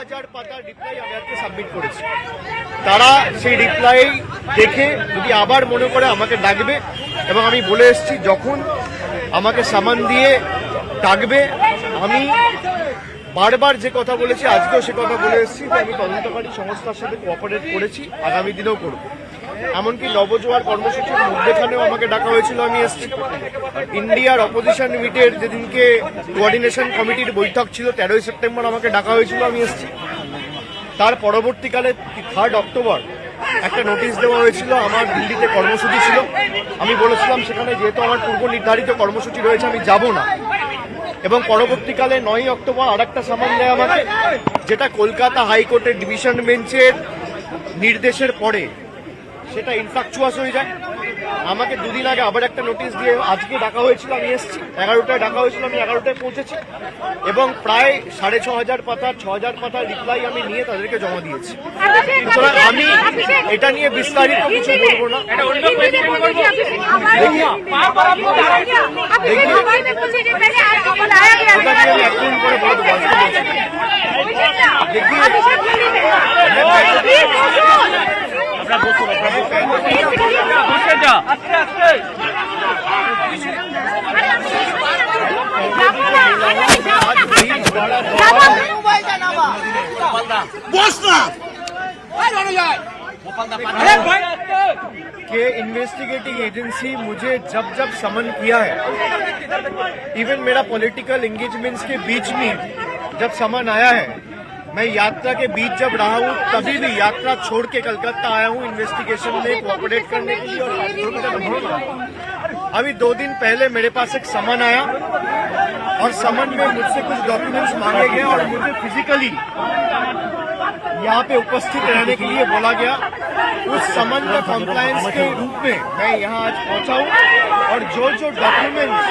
6000 পাতা রিপ্লাই আমি আজকে সাবমিট করেছি। তারা সেই রিপ্লাই দেখে যদি আবার মনে করে আমাকে ডাকবে, এবং আমি বলে এসেছি যখন আমাকে সামান দিয়ে ডাকবে, আমি বারবার যে কথা বলেছি আজকেও সে কথা বলে এসেছি যে আমি তদন্তকারী সংস্থার সাথে কোঅপারেট করেছি, আগামী দিনেও করব। এমনকি নবজোয়ার কর্মসূচির মধ্যেখানেও আমাকে ডাকা হয়েছিল, আমি এসেছি। ইন্ডিয়ার অপোজিশন মিটের যেদিনকে কোঅর্ডিনেশন কমিটির বৈঠক ছিল 13ই সেপ্টেম্বর আমাকে ডাকা হয়েছিল, আমি এসেছি। তার পরবর্তীকালে 3 অক্টোবর একটা নোটিশ দেওয়া হয়েছিল, আমার দিল্লিতে কর্মসূচি ছিল। আমি বলেছিলাম সেখানে যেহেতু আমার পূর্ব নির্ধারিত কর্মসূচি রয়েছে আমি যাব না, এবং পরবর্তীকালে 9 অক্টোবর আরেকটা সামান দেয় আমাকে, যেটা কলকাতা হাইকোর্টের ডিভিশন বেঞ্চের নির্দেশের পরে সেটা ইনফ্রাকচুয়াস হয়ে যায়। আমাকে দুদিন আগে আবার একটা নোটিশ দিয়ে আজকে ডাকা হয়েছিল, আমি এসেছি। 11টায় ডাকা হয়েছিল, আমি 11টায় পৌঁছেছি, এবং প্রায় 6500 পাতার 6000 পাতার রিপ্লাই আমি নিয়ে তাদেরকে জমা দিয়েছি। সুতরাং আমি এটা নিয়ে বিস্তারিত কিছু বলবো না। कि इन्वेस्टिगेटिंग एजेंसी मुझे जब जब समन किया है, इवन मेरा पॉलिटिकल एंगेजमेंट्स के बीच में जब समन आया है, मैं यात्रा के बीच जब रहा हूँ तभी भी यात्रा छोड़ के कलकत्ता आया हूँ इन्वेस्टिगेशन में कोऑपरेट करने के लिए। और अभी 2 दिन पहले मेरे पास एक समन आया, और समन में मुझसे कुछ डॉक्यूमेंट्स मांगे गए और मुझे फिजिकली यहाँ पे उपस्थित रहने के लिए बोला गया। उस समन में कॉम्प्लायंस के रूप में मैं यहाँ आज पहुँचा हूँ, और जो जो डॉक्यूमेंट्स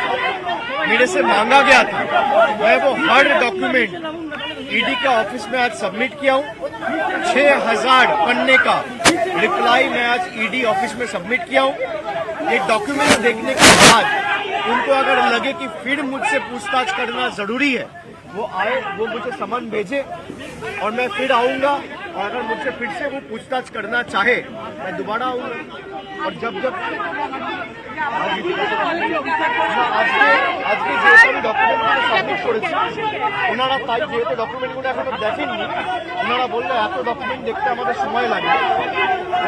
मेरे से मांगा गया था मैं वो हर डॉक्यूमेंट ईडी के ऑफिस में आज सबमिट किया हूँ। 6000 पन्ने का रिप्लाई मैं आज ईडी ऑफिस में सबमिट किया हूँ। ये डॉक्यूमेंट देखने के बाद उनको अगर लगे कि फिर मुझसे पूछताछ करना जरूरी है, वो आए, वो मुझे समन भेजे, और मैं फिर आऊंगा। और अगर मुझसे फिर से वो पूछताछ करना चाहे मैं दोबारा आऊंगा। और जब जब আজকে যেহেতু আমি ডকুমেন্টগুলো সাবমিট করেছি, ওনারা তাই যেহেতু ডকুমেন্টগুলো এখনো দেখেননি, ওনারা বললে এত ডকুমেন্ট দেখতে আমাদের সময় লাগবে।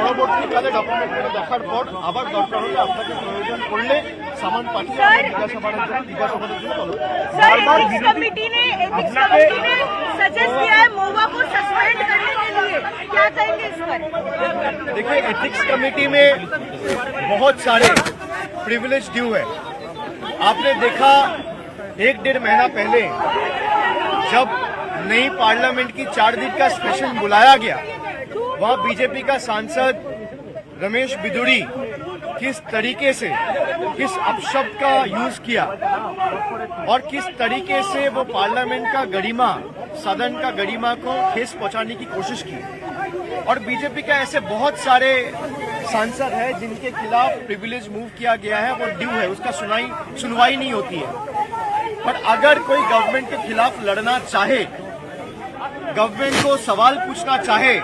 পরবর্তীকালে ডকুমেন্টগুলো দেখার পর আবার দরকার হলে আপনাকে প্রয়োজন পড়লে সামান পাঠিয়ে আমরা জিজ্ঞাসাবাদের জন্য बार-बार कमेटी ने सजेस्ट किया है महुआ को सस्पेंड करने के लिए, क्या कहेंगे इस पर? देखिए, एथिक्स कमेटी में बहुत सारे प्रिविलेज ड्यू है। आपने देखा 1-1.5 महीना पहले जब नई पार्लियामेंट की 4 दिन का सेशन बुलाया गया, वहां बीजेपी का सांसद रमेश बिदुड़ी किस तरीके से किस अपशब्द का यूज किया और किस तरीके से वो पार्लियामेंट का गरिमा, सदन का गरिमा को ठेस पहुंचाने की कोशिश की। और बीजेपी का ऐसे बहुत सारे सांसद है जिनके खिलाफ प्रिविलेज मूव किया गया है, वो ड्यू है, उसका सुनवाई नहीं होती है। पर अगर कोई गवर्नमेंट के खिलाफ लड़ना चाहे, गवर्नमेंट को सवाल पूछना चाहे,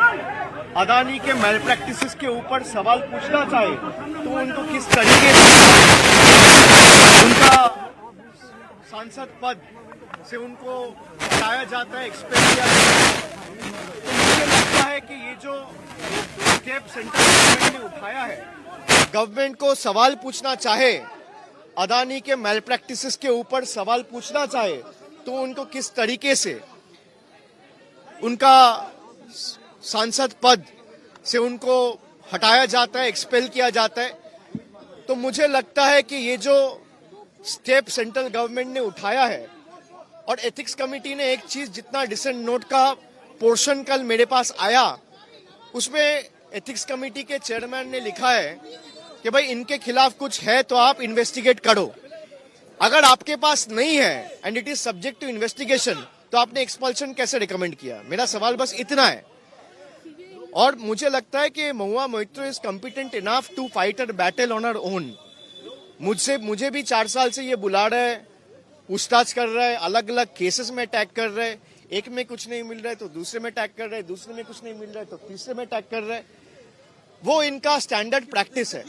अदानी के मैल प्रैक्टिसेस के ऊपर सवाल पूछना चाहे, तो उनको किस तरीके से उनका सांसद पद से उनको हटाया जाता है, एक्सपेल किया जाता है। तो मुझे लगता है कि ये जो स्टेप सेंट्रल गवर्नमेंट ने उठाया है, गवर्नमेंट को सवाल पूछना चाहे, अदानी के मैल प्रैक्टिसेस के ऊपर सवाल पूछना चाहे, तो उनको किस तरीके से उनका सांसद पद से उनको हटाया जाता है, एक्सपेल किया जाता है। तो मुझे लगता है कि ये जो स्टेप सेंट्रल गवर्नमेंट ने उठाया है, और एथिक्स कमेटी ने एक चीज, जितना डिसेंट नोट का पोर्शन कल मेरे पास आया, उसमें एथिक्स कमेटी के चेयरमैन ने लिखा है कि भाई इनके खिलाफ कुछ है तो आप इन्वेस्टिगेट करो। अगर आपके पास नहीं है and it is subject to investigation, तो आपने एक्सपल्शन कैसे रिकमेंड किया? मेरा सवाल बस इतना है। और मुझे लगता है कि Mahua Moitra is competent enough to fight a battle on her own. मुझे भी 4 साल से ये बुला रहा है, पूछताछ कर रहा है, अलग अलग केसेस में अटैक कर रहा है। एक में कुछ नहीं मिल रहा है तो दूसरे में टैग कर रहे हैं, दूसरे में कुछ नहीं मिल रहा है तो तीसरे में टैग कर रहे हैं। वो इनका स्टैंडर्ड प्रैक्टिस है।